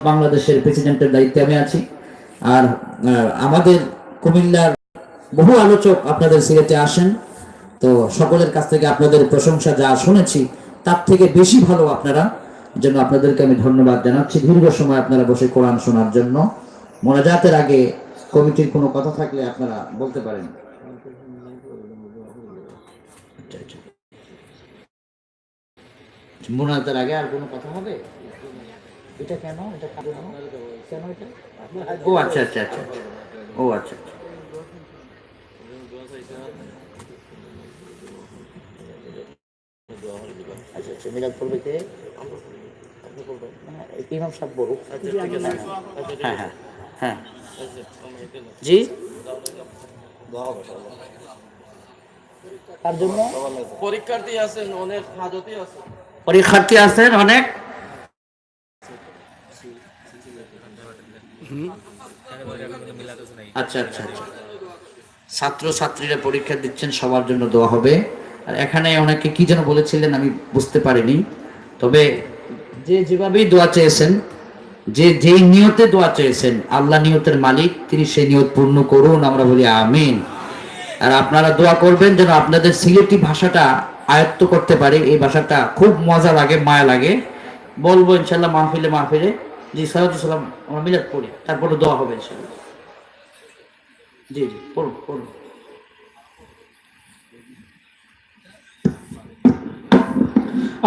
বাংলাদেশের প্রেসিডেন্টের দায়িত্বে আমি আছি। আর আমাদের কুমিল্লার বহু আলোচক আপনাদের সিলেটে আসেন, তো সকলের কাছ থেকে আপনাদের প্রশংসা যা শুনেছি তার থেকে বেশি ভালো আপনারা, জন্য আপনাদেরকে আমি ধন্যবাদ জানাচ্ছি। দীর্ঘ সময় আপনারা বসে কোরআন শোনার জন্য। মোনাজাতের আগে কমিটির কোনো কথা থাকলে আপনারা বলতে পারেন। মোনাজাতের আগে আর কোনো কথা হবে? এটা কেন? এটা কেন এটা? ও আচ্ছা আচ্ছা আচ্ছা, ও আচ্ছা আচ্ছা। আচ্ছা আচ্ছা, মিলাদ পড়বে কে? ইমাম সাহেব বলুক। হ্যাঁ হ্যাঁ হ্যাঁ, জি। তার জন্য পরীক্ষার্থী আছেন অনেক, হাজতি আছে, পরীক্ষার্থী আছেন অনেক। আচ্ছা আচ্ছা আচ্ছা, ছাত্র ছাত্রীরা পরীক্ষা দিচ্ছেন, সবার জন্য দোয়া হবে। আর এখানে অনেকে কি যেন বলেছিলেন আমি বুঝতে পারিনি, তবে যে যেভাবেই দোয়া চেয়েছেন, যে যেই নিয়তে দোয়া চেয়েছেন, আল্লাহ নিয়তের মালিক, তিনি সেই নিয়ত পূর্ণ করুন, আমরা বলি আমিন। আর আপনারা দোয়া করবেন যেন আপনাদের সিলেটি ভাষাটা আয়ত্ত করতে পারে। এই ভাষাটা খুব মজা লাগে, মায়া লাগে। বলবো ইনশাল্লাহ মাহফিলে মাহফিলে। জি সালাতু সালাম, আমরা মিলাদ পড়ি, তারপরে দোয়া হবে ইনশাল্লাহ। জি জি, পড়ুন পড়ুন।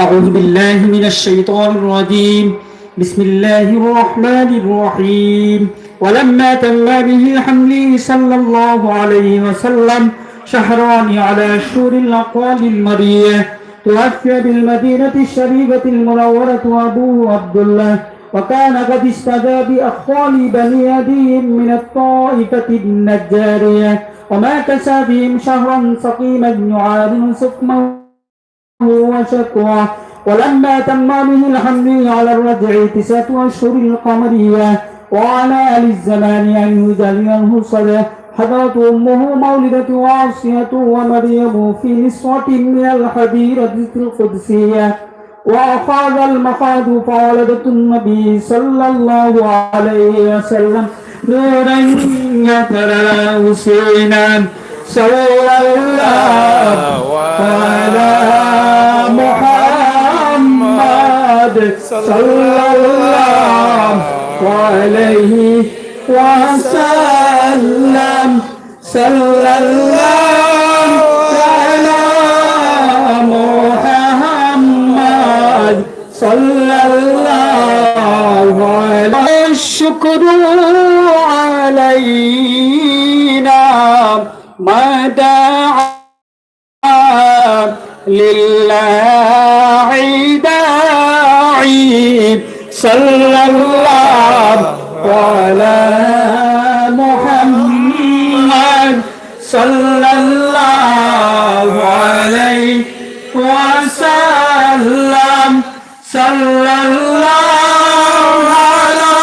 أعوذ بالله من الشيطان الرجيم. بسم الله الرحمن الرحيم. ولما تم به حمله صلى الله عليه وسلم شهران على شهور الأقوال المرية، توفي بالمدينة الشريفة المنورة أبوه عبد الله، وكان قد استدى بأخوال بني عدي من الطائفة النجارية، ومكث بهم شهرا سقيما يعاني سقما وشكوى. ولما تم به الحمل على الرجع 9 أشهر القمرية، وعلى أهل الزمان أن يجلي الحصل، حضرت أمه مولدة عاصية ومريم في نسوة من الحديرة القدسية، وأخذ المخاض فولدت النبي صلى الله عليه وسلم نورا يترى حسينا صلى الله على محمد صلى الله عليه وسلم صلى الله على محمد صلى الله عليه. الشكر علينا ما دعا لله داعي صلى الله على محمد صلى الله عليه وسلم صلى الله على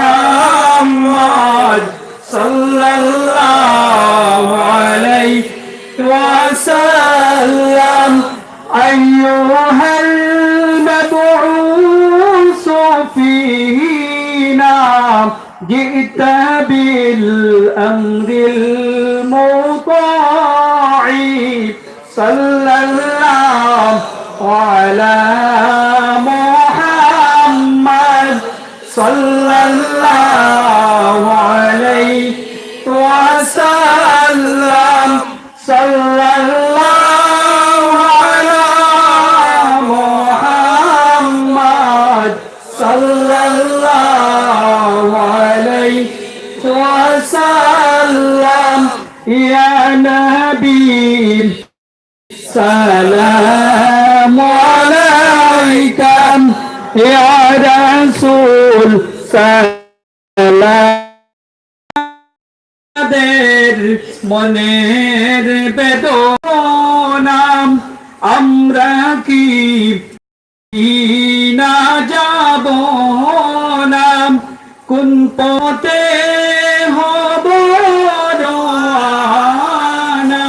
محمد صلى الله عليه وسلم. أيها المبعوث فينا جئت بالأمر المطاع صلى الله على محمد صلى الله عليه وسلم صلى الله على محمد صلى الله عليه وسلم. يا نبي سلام عليك، يا رسول سلام মনের বেদনা আমরা কি না যাব না, কোন পথে হব রওয়ানা,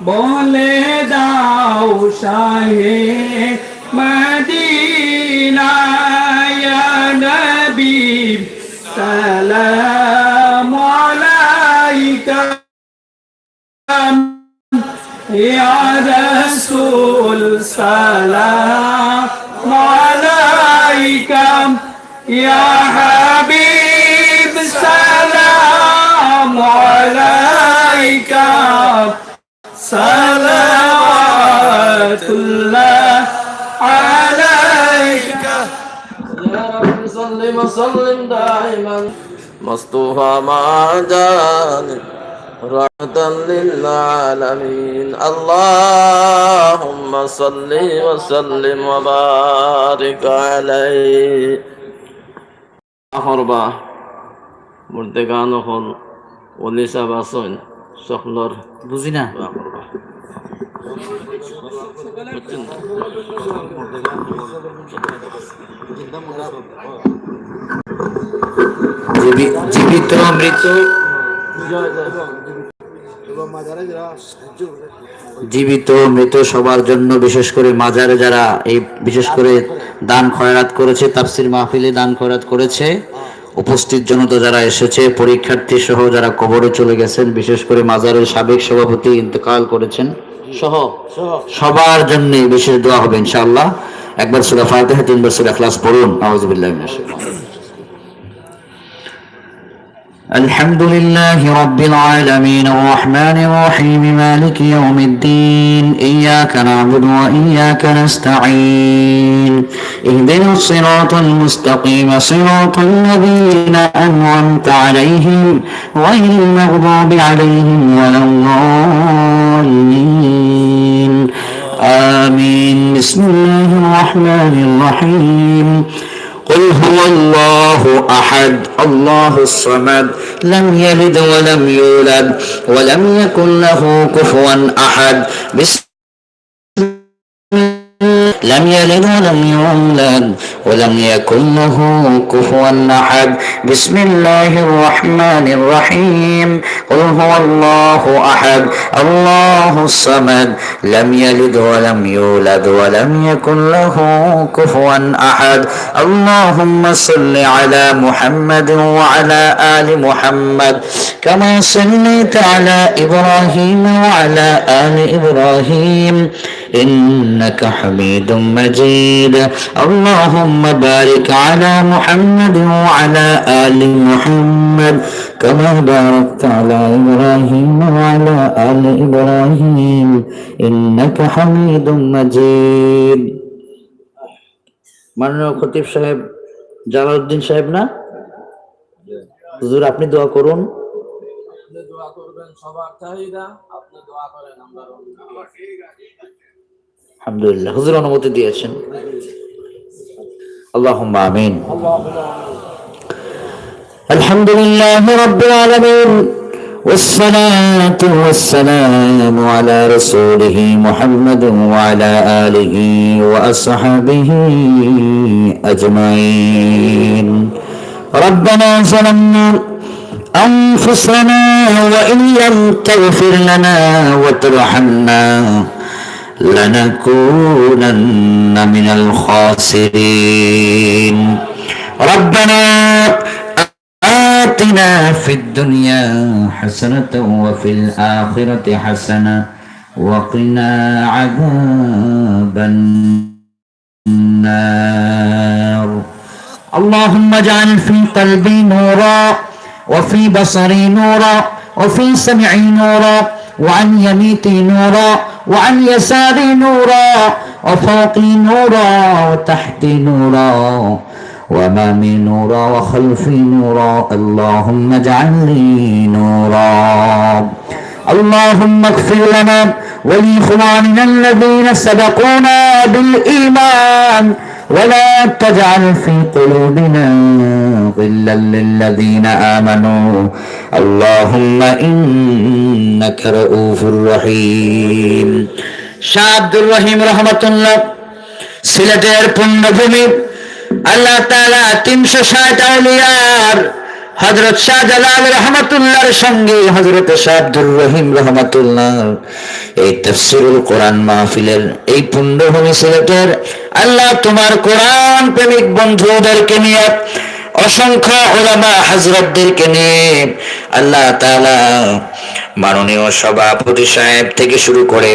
বলে দাও শাহে মদিনা। ইয়া يا رسول سلام عليك يا حبيب سلام عليك صلوات الله عليك يا رب صل وسلم دائما مصطفى مع جان رحمة للعالمين اللهم صل وسلم وبارك عليه أخربا مرتقان خل وليس باسون شخلر বুঝি না জীবিত মৃত জীবিত মৃত সবার জন্য বিশেষ করে মাজারে যারা এই বিশেষ করে দান খয়রাত করেছে তাফসীর মাহফিলে দান খয়রাত করেছে উপস্থিত জনতা যারা এসেছে পরীক্ষার্থী সহ যারা কবরে চলে গেছেন বিশেষ করে মাজারের সাবেক সভাপতি ইন্তেকাল করেছেন সহ সবার জন্য বিশেষ দোয়া হবে ইনশাআল্লাহ একবার সূরা ফাতিহা তিনবার সূরা ইখলাস পড়ুন আউযু বিল্লাহি মিনাশ শাইতানির الحمد لله رب العالمين الرحمن الرحيم مالك يوم الدين إياك نعبد وإياك نستعين اهدنا الصراط المستقيم صراط الذين أنعمت عليهم غير المغضوب عليهم ولا الضالين آمين بسم الله الرحمن الرحيم قل هو الله أحد الله الصمد لم يلد ولم يولد ولم يكن له كفوا أحد لم يلد ولم يولد ولم يكن له كفوا أحد بسم الله الرحمن الرحيم قل هو الله أحد الله الصمد لم يلد ولم يولد ولم يكن له كفوا أحد اللهم صل على محمد وعلى آل محمد كما صليت على إبراهيم وعلى آل إبراهيم إنك حميد مجيد اللهم بارك على محمد وعلى آل محمد كما باركت على إبراهيم وعلى آل إبراهيم إنك حميد مجيد মাননীয় খতিব সাহেব জালালউদ্দিন সাহেব না হুজুর আপনি দোয়া করুন আপনি দোয়া করবেন সবার চাহিদা আপনি দোয়া করেন আমরা আলহামদুলিল্লাহ হুজুর অনুমতি দিয়েছেন আল্লাহুম্মা আমিন আলহামদুলিল্লাহ রাব্বিল আলামিন والصلاة والسلام على رسوله محمد وعلى آله وأصحابه أجمعين ربنا ظلمنا أنفسنا وإن لم تغفر لنا وترحمنا لنكونن من الخاسرين ربنا آتنا في الدنيا حسنة وفي الآخرة حسنة وقنا عذاب النار اللهم اجعل في قلبي نورا وفي بصري نورا وفي سمعي نورا وعن يميني نورا وعن يساري نورا وفوقي نورا وتحتي نورا وأمامي نورا وخلفي نورا اللهم اجعل لي نورا اللهم اغفر لنا ولإخواننا الذين سبقونا بالإيمان ولا تجعل في قلوبنا غلا للذين آمنوا اللهم إنك رؤوف رحيم শাহ আব্দুর রহিম রহমাতুল্লাহ সিলেটের পুণ্যভূমি আল্লাহ তাআলা 360 আউলিয়ার হযরত শাহজালাল রহমাতুল্লাহর সঙ্গে হযরত শাহ আব্দুর রহিম রহমাতুল্লাহ এই তাফসীরুল কোরআন মাহফিলের এই পুণ্যভূমি সিলেটের আল্লাহ তোমার কোরআন প্রেমিক বন্ধুদেরকে নিয়ে অসংখ্য উলামা হযরতদেরকে নিয়ে আল্লাহ তাআলা মাননীয় সভাপতি সাহেব থেকে শুরু করে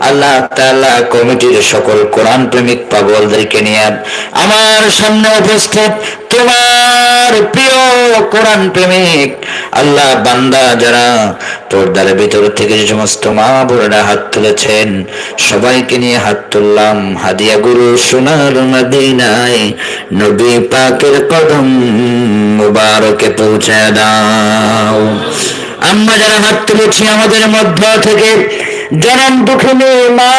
আল্লাহ তাআলা কমিটির সকল কোরআন প্রেমিক পাগলদেরকে নিয়ে আমার সামনে উপস্থিত তোমার প্রিয় কোরআন প্রেমিক আল্লাহ বান্দা যারা পর্দার ভিতর থেকে যে সমস্ত মা বোনেরা হাত তুলেছেন সবাইকে নিয়ে হাত তুললাম। হাদিয়া গুরু সোনার মদিনায় নবী পাকের কদম মুবারকে পৌঁছে দাও। আমরা যারা হাত তুলেছি আমাদের মধ্য থেকে জনম দুঃখিনী মা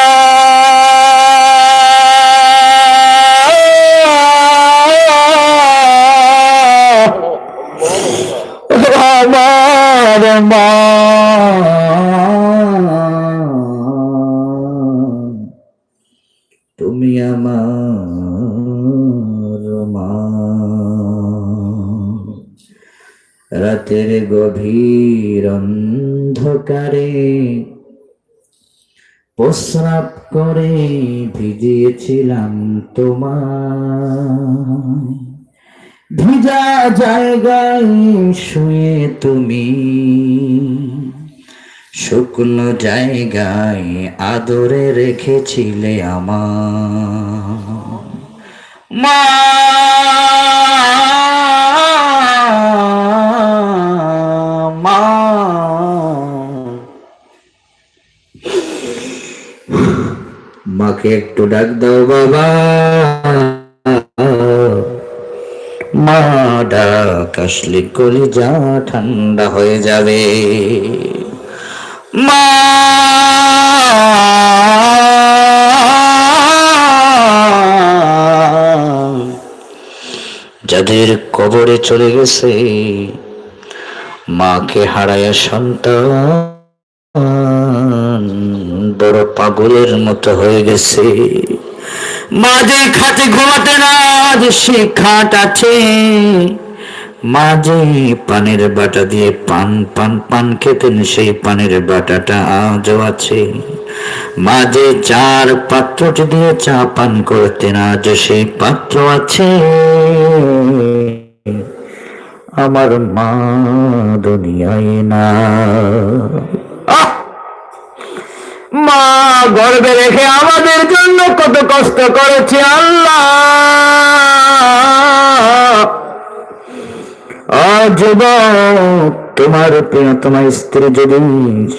আমার মা তুমি আমার মা। রাতের গভীর অন্ধকারে প্রস্রাব করে ভিজিয়েছিলাম তোমায়, ভিজা জায়গায় শুয়ে তুমি শুকনো জায়গায় আদরে রেখেছিলে আমার মা। মাকে একটু ডাক দাও বাবা, মা ডাক আসলে কলিজা ঠান্ডা হয়ে যাবে। মা যাদের কবরে চলে গেছে মাকে হারায়া সন্তান বড় পাগলের মতো হয়ে গেছে। মা যে খাটে ঘুমাতে না যে সে খাট আছে, মা যে পানের বাটা দিয়ে পান পান পান খেতেন সেই পানের বাটাটা আজও আছে। মা যে চার পাত্রটি দিয়ে চা পান করতেন আজ সেই পাত্র আছে। আমার মা দুনিয়ায় না। মা গর্ভে রেখে আমাদের জন্য কত কষ্ট করেছে আল্লাহ। যুবক, তোমার প্রিয়তমা স্ত্রী যদি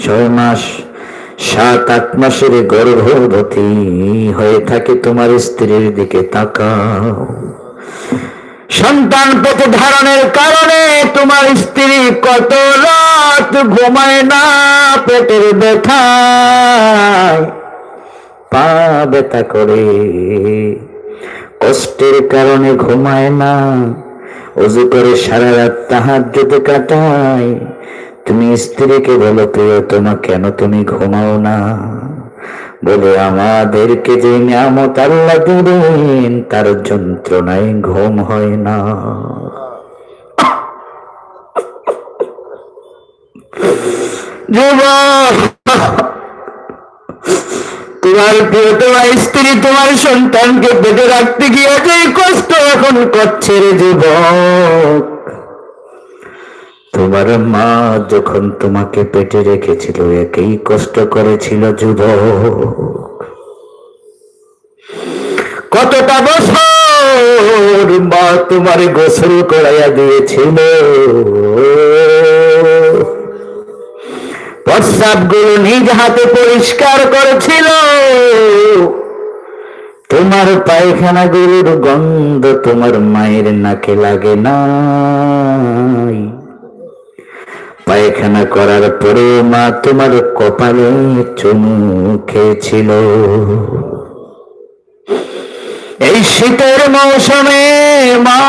6 মাস 7-8 মাসের গর্ভবতী হয়ে থাকে, তোমার স্ত্রীর দিকে তাকাও। সন্তান পেটে ধারণের কারণে তোমার স্ত্রী কত রাত ঘুমায় না, পেটের ব্যথায় পা ব্যথা করে, কষ্টের কারণে ঘুমায় না, ওযু করে সারা রাত তাহাজ্জুদে কাটায়। তুমি স্ত্রীকে বলো প্রিয়তমা কেন তুমি ঘুমাও না? বলে আমাদেরকে যে নিয়ামত আল্লাহ দিলেন তার যন্ত্রণায় ঘুম হয় না। যুবক, তোমার প্রিয়তমা স্ত্রী তোমার সন্তানকে পেটে রাখতে গিয়ে যে কষ্ট এখন করছে রে যুবক, তোমার মা যখন তোমাকে পেটে রেখেছিল একই কষ্ট করেছিল যুবক। কতটা বছর মা তোমার গোসল করাইয়া দিয়েছিল, প্রস্রাব গুলো নিজ হাতে পরিষ্কার করেছিল, তোমার পায়খানা গুলোর গন্ধ তোমার মায়ের নাকে লাগে না। পায়খানা করার পরে মা তোমার কপালে চুমু খেয়েছিল। এই শীতের মৌসুমে মা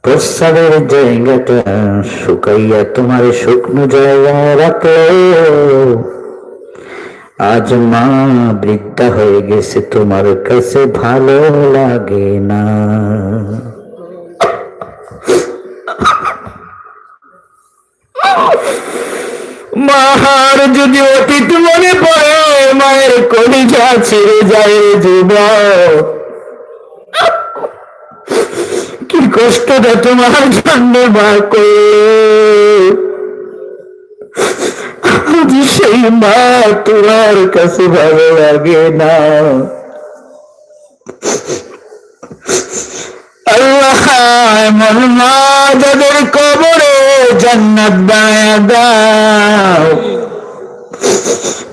প্রস্রাবের জায়গাটা শুকাইয়া তোমার শুকনো জায়গায় রাখলো। আজ মা বৃদ্ধা হয়ে গেছে, তোমার কাছে ভালো লাগে না। মার যদি অতীত মনে পড়ে মায়ের কলিজা ছিঁড়ে যায় যুবক। কি কষ্টটা তোমার জন্য মা করলো, সেই মা তোমার কাছে ভালো লাগে না। আল্লাহ এমন মা যাদের কবরে জান্নাত বানায়া দাও,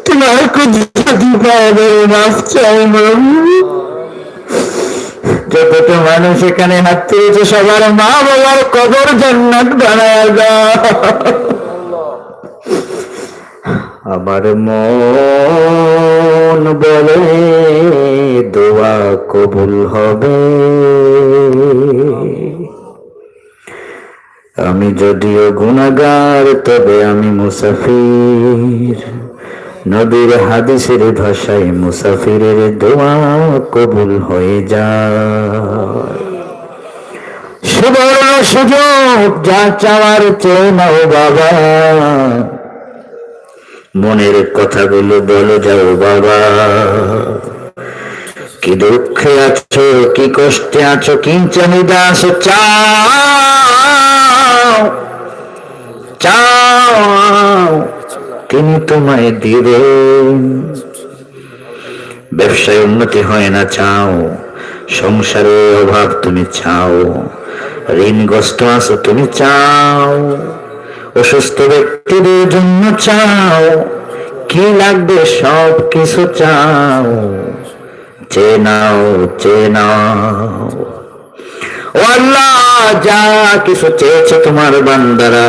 তোমার কুদরতি পাবে মাফ চাই। যতটা মানুষ এখানে হাত তুলেছে সবার মা বাবার কবর জান্নাত বানায়া দাও। আমার মন বলে দোয়া কবুল হবে, আমি যদিও গুনাহগার তবে আমি মুসাফির। নবীর হাদিসের ভাষায় মুসাফিরের দোয়া কবুল হয়ে যায়। সুবর্ণ সুযোগ, যা চাওয়ার চেয়ে নাও বাবা, মনের কথাগুলো বলে যাও বাবা। কি দুঃখে আছো, কি কষ্টে আছো, কি চাহিদা আছো, চাও চাও, তিনি তোমায় দিবেন। ব্যবসায় উন্নতি হয় না চাও, সংসারে অভাব তুমি চাও, ঋণগ্রস্ত আছো তুমি চাও, অসুস্থ ব্যক্তিদের জন্য চাও, কি লাগবে সব কিছু চাও, চেয়ে নাও চেয়ে নাও। ও আল্লাহ, যা কিছু চেয়েছে তোমার বান্দারা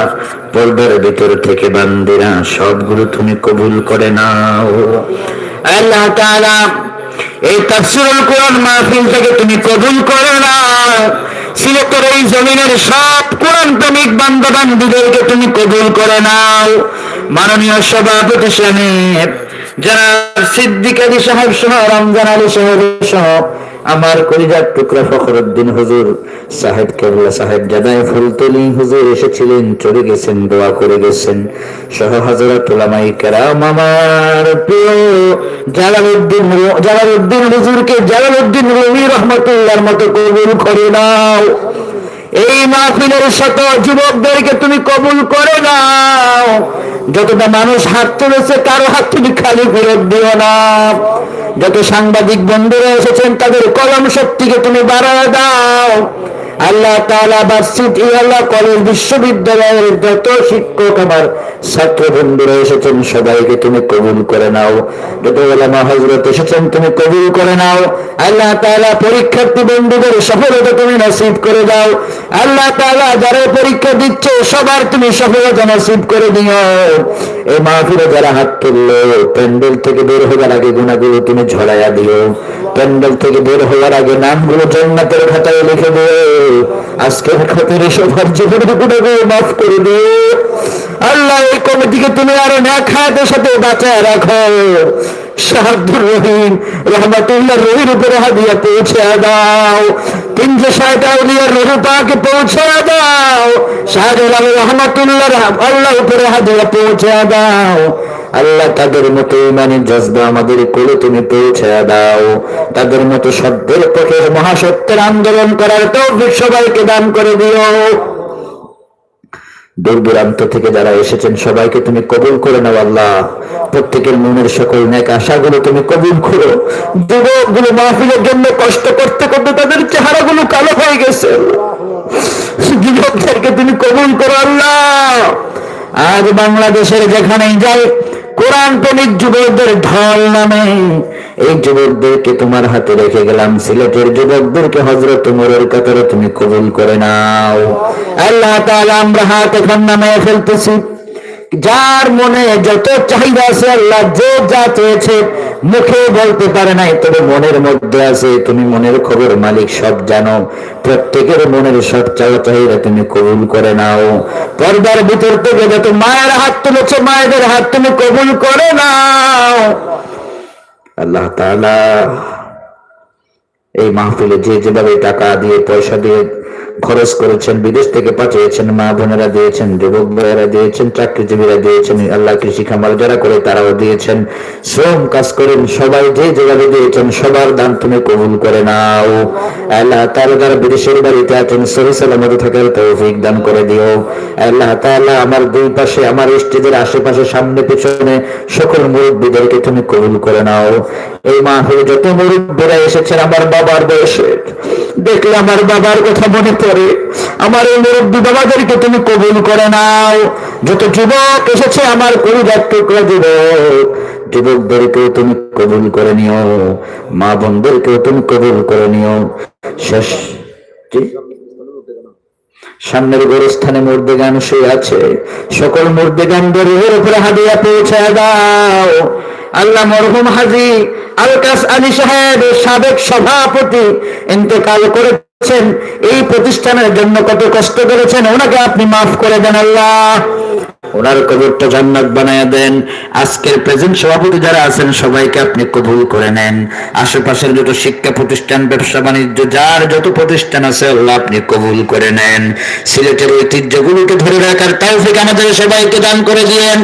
পর্দার ভিতর থেকে বান্দিরা, সবগুলো তুমি কবুল করে নাও। আল্লাহ তাআলা এই তাফসীরুল কোরআন মাহফিল থেকে তুমি কবুল করে নাও। সিলেটের এই জমিনের সব কোরআন প্রেমিক বান্দা বান্দীদেরকে তুমি কবুল করে নাও। মাননীয় সভাপতি সাহেব, যারা সিদ্দিক আলী সাহেব সহ, রমজান আলী সাহেব সহ, আমার কলিজার টুকরা ফখরুদ্দিন হুজুর সাহেব, কেবলা সাহেব জাদাই ফুলতলি হুজুর এসেছিলেন, চলে গেছেন, দোয়া করে গেছেন, সহ হযরত উলামায়ে কেরাম, আমার প্রিয় জালালউদ্দিন হুজুরকে জালালউদ্দিন রুমি রাহমাতুল্লাহর মতো কবুল করে নাও। এই মাহফিলের শত যুবকদেরকে তুমি কবুল করে নাও। যতটা মানুষ হাত তুলেছে কারো হাত তুমি খালি ফেরত দিও না। যত সাংবাদিক বন্ধুরা এসেছেন তাদের কলম শক্তিকে তুমি বাড়ায় দাও। আল্লাহ তাআলা ভার্সিটি, আল্লাহ কলেজ, বিশ্ববিদ্যালয়ের যত শিক্ষক আমার ছাত্র বন্ধুরা এসেছেন সবাইকে তুমি কবুল করে নাও। যত উলামা হযরত এসেছেন তুমি কবুল করে নাও। আল্লাহ তাআলা পরীক্ষার্থী বন্ধুদের সফলতা তুমি নসিব করে দাও। আল্লাহ তাআলা যারা পরীক্ষা দিচ্ছে সবার তুমি সফলতা নসিব করে দিও। এই মাহফিলে যারা হাত তুললো, প্যান্ডেল থেকে বের হওয়ার আগে গুনাহগুলো তুমি ঝরাইয়া দিও। প্যান্ডেল থেকে বের হওয়ার আগে নামগুলো জান্নাতের খাতায় লিখে দিও। আজকের খাতিরে সবার জীবনের গুনাহগুলো মাফ করে দিও। আল্লাহ এই কমিটিকে তুমি আরো নেক হায়াতের সাথে বাঁচায় রাখো। শাহাদুর রহিম রহমাতুল্লাহ রহির উপরে হাদিয়া পৌঁছে দাও। 360 আউলিয়ার রূহ পাকে পৌঁছে দাও। শাহজালাল আলী রহমাতুল্লাহ আল্লাহ উপরে হাদিয়া পৌঁছে দাও। আল্লাহ তাদের মতো ইমানের জজবা আমাদের কোলে তুমি পৌঁছে দাও। তাদের মতো সত্যের পক্ষে মহাসত্যের আন্দোলন করার তৌফিক সবাইকে দান করে দিও। দূর দূরান্ত থেকে যারা এসেছেন সবাইকে তুমি কবুল করে নাও। আল্লাহ প্রত্যেকের মনের সকল নেক আশাগুলো তুমি কবুল করো। যুবকগুলো মাহফিলের জন্য কষ্ট করতে করতে তাদের চেহারাগুলো কালো হয়ে গেছে, যুবকদেরকে তুমি কবুল করো আল্লাহ। আজ বাংলাদেশের যেখানেই যাই কোরআন প্রেমিক যুবকদের ঢল নামে। এই যুবকদেরকে তোমার হাতে রেখে গেলাম। সিলেটের যুবকদেরকে হযরত ওমরের কাতারে তুমি কবুল করে নাও। আল্লাহ তাআলা আমরা হাত এখন নামিয়ে ফেলতেছি। যার মনে যত চাহিদা আছে, আল্লাহ যে যা চেয়েছে মুখে বলতে পারে নাই, তবে মনের মধ্যে আছে। তুমি মনের খবর মালিক, সব জানো। প্রত্যেকের মনের সব চাহিদা তুমি কবুল করে নাও। পর্দার ভিতর থেকে যত মায়ের হাত তুলেছে মায়েদের হাত তুমি কবুল করে নাও। আল্লাহ তাআলা এই মাহফিলে যে যেভাবে টাকা দিয়ে পয়সা দিয়ে খরচ করেছেন, বিদেশ থেকে পাঠিয়েছেন, মা বোনেরা দিয়েছেন, যুবক ভাইয়েরা দিয়েছেন, চাকরিজীবীরা দিয়েছেন, আল্লাহ কৃষি খামার যারা করে তারাও দিয়েছেন, শ্রম কাজ করেন, সবাই যে যেভাবে দিয়েছেন সবার দান তুমি কবুল করে নাও। আল্লাহ তাআলা যারা বিদেশের বাড়িতে আছেন সহি সালামতে থাকার তৌফিক দান করে দিও। আল্লাহ তাআলা আমার দুই পাশে, আমার স্টেজের আশেপাশে, সামনে পেছনে সকল মুরব্বীদেরকে তুমি কবুল করে নাও। এই মাহফিলে যত মুরব্বীরা এসেছেন আমার বাবার বয়সে, দেখলে আমার বাবার কথা মনে পড়ে। আমার এই মুরব্বী বাবাদেরকে তুমি কবুল করে নাও। যত যুবক এসেছে আমার কলিজার টুকরা যুবক, যুবকদেরকেও তুমি কবুল করে নিও, মা বোনদেরকেও তুমি কবুল করে নিও। শেষ সামনের গোরস্থানে মুর্দেগান শুয়ে আছে, সকল মুর্দেগানদের উপরে হাদিয়া পৌঁছে দাও। আল্লাহ মরহুম হাজী আলকাস আলী সাহেব সাবেক সভাপতি ইন্তেকাল করেছেন, এই প্রতিষ্ঠানের জন্য কত কষ্ট করেছেন, ওনাকে আপনি মাফ করে দেন আল্লাহ, ওনার কবরটা জান্নাত বানায়া দেন। আজকের প্রেজেন্ট সভাপতি যারা আছেন সবাইকে আপনি কবুল করে নেন। আশেপাশের যত শিক্ষা প্রতিষ্ঠান, ব্যবসা বাণিজ্য, যার যত প্রতিষ্ঠান আছে আল্লাহ আপনি কবুল করে নেন। সিলেটের ঐতিহ্যগুলোকে ধরে রাখার তৌফিক আমাদের সবাইকে দান করে দিয়েন।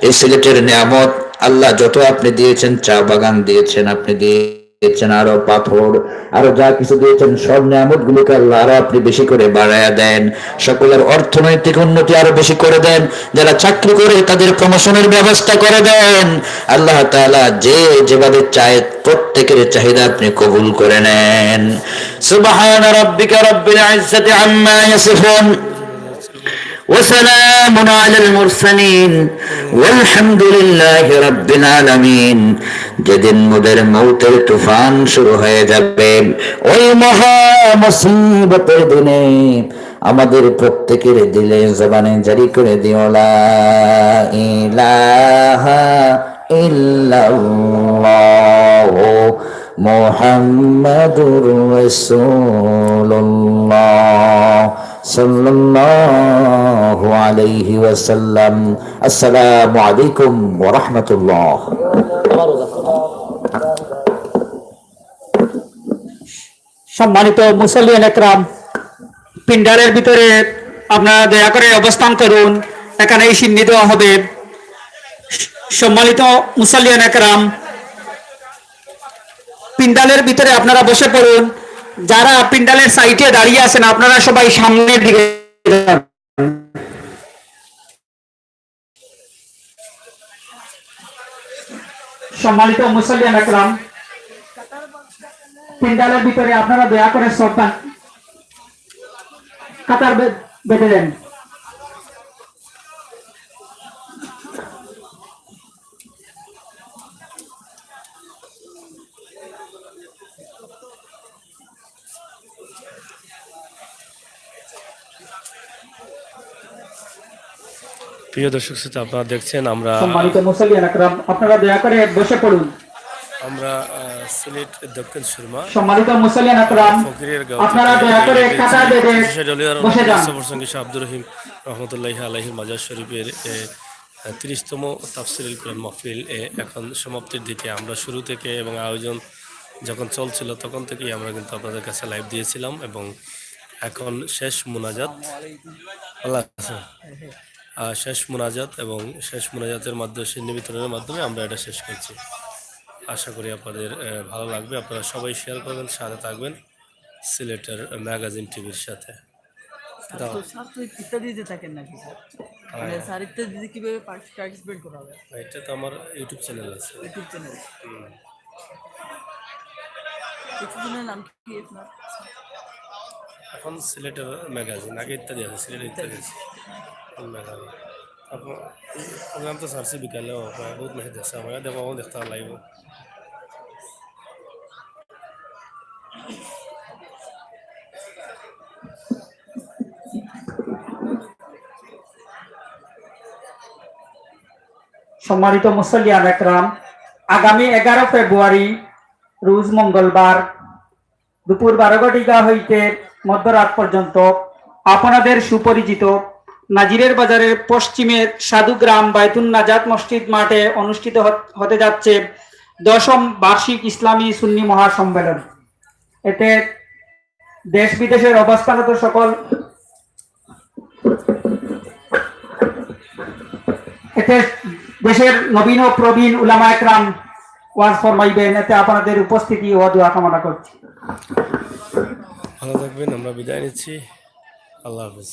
এই সিলেটের নিয়ামত আল্লাহ যত আপনি দিয়েছেন, চা বাগান দিয়েছেন, আপনি দিয়েছেন আরো পাথর, আরো যা কিছু দিয়েছেন, সব নিয়ামত গুলোকে আল্লাহ আরো আপনি বেশি করে বাড়ায়া দেন। সকলের অর্থনৈতিক উন্নতি আরো বেশি করে দেন। যারা চাকরি করে তাদের প্রমোশনের ব্যবস্থা করে দেন। আল্লাহ তাআলা যে যেভাবে চায় প্রত্যেকের চাহিদা আপনি কবুল করে নেন। সুবহানা রাব্বিকা রাব্বিল ইজ্জাতি আম্মা ইয়াসিফুন وسلام على المرسلين والحمد لله رب العالمين। যেদিন মোদের মৌতের তুফান শুরু হয়ে যাবে, ওই মহা মুসিবতের দিনে আমাদের প্রত্যেকের দিলে জবানে জারি করে দিও লা ইলাহা ইল্লাল্লাহ মুহাম্মাদুর রাসূলুল্লাহ সাল্লাল্লাহু আলাইহি ওয়াসাল্লাম। আসসালামু আলাইকুম ওয়া রাহমাতুল্লাহ। সম্মানিত মুসল্লিয়ান একরাম, পিন্ডারের ভিতরে আপনারা দয়া করে অবস্থান করুন, এখানেই সিন্নি দেওয়া হবে। সম্মানিত মুসল্লিয়ান একরাম, পিন্ডালের ভিতরে আপনারা বসে পড়ুন। যারা পিন্ডালের সাইডে দাঁড়িয়ে আছেন আপনারা সবাই সামনের দিকে যান। সম্মানিত মুসল্লিয়ান একরাম, পিন্ডালের ভিতরে আপনারা দয়া করে সবটা কাতার বেঁধে দেন। প্রিয় দর্শক শ্রোতা, আপনারা দেখছেন আমরা সম্মানিত মুসল্লিয়ান একরাম, আপনারা দয়া করে বসে পড়ুন। আমরা সিলেট দক্ষিণ সুরমা সম্মানিত মুসল্লিয়ান একরাম, ফকিরের আপনারা দয়া করে কাতার বেঁধে বসে যান। সঙ্গী শাহ আব্দুর রহিম রহমতুল্লাহি আলাইহির মাজার শরীফের 30তম তাফসীরুল কুরআন মাহফিল এখন সমাপ্তির দিকে। আমরা শুরু থেকে এবং আয়োজন যখন চলছিল তখন থেকেই আমরা কিন্তু আপনাদের কাছে লাইভ দিয়েছিলাম এবং এখন শেষ মুনাজাত, আল্লাহ শেষ মুনাজাত এবং শেষ মুনাজাতের মাধ্যমে সিন্নি বিতরণের মাধ্যমে আমরা এটা শেষ করছি। আশা করি আপনাদের ভালো লাগবে। আপনারা সবাই শেয়ার করবেন, সাথে থাকবেন সিলেটের ম্যাগাজিন টিভির সাথে। এটা তো আমার ইউটিউব চ্যানেল আছে। এখন সিলেটের ম্যাগাজিন, আগে ইত্যাদি আছে, সিলেট ইত্যাদি আছে ম্যাগাজিন। আপনার প্রোগ্রাম তো সারছি বিকালেও বহুত মেসেজ দেখছে, আমাকে দেখো দেখতে লাগবে। সম্মানিত মুসল্লিয়ান একরাম, আগামী 11 ফেব্রুয়ারি রোজ মঙ্গলবার দুপুর 12 হইতে মধ্যরাত পর্যন্ত আপনাদের সুপরিচিত নাজিরের বাজারের পশ্চিমের সাধুগ্রাম বাইতুন নাজাত মসজিদ মাঠে অনুষ্ঠিত হতে যাচ্ছে 10ম বার্ষিক ইসলামী সুন্নি মহাসম্মেলন। এতে দেশ বিদেশের অবস্থানত সকল এতে দেশের নবীন ও প্রবীণ উলামা একরাম ওয়াজ ফরমাইবেন, এতে আপনাদের উপস্থিতি ও দোয়া কামনা করছি। ভালো থাকবেন, আমরা বিদায় নিচ্ছি। আল্লাহ হাফেজ।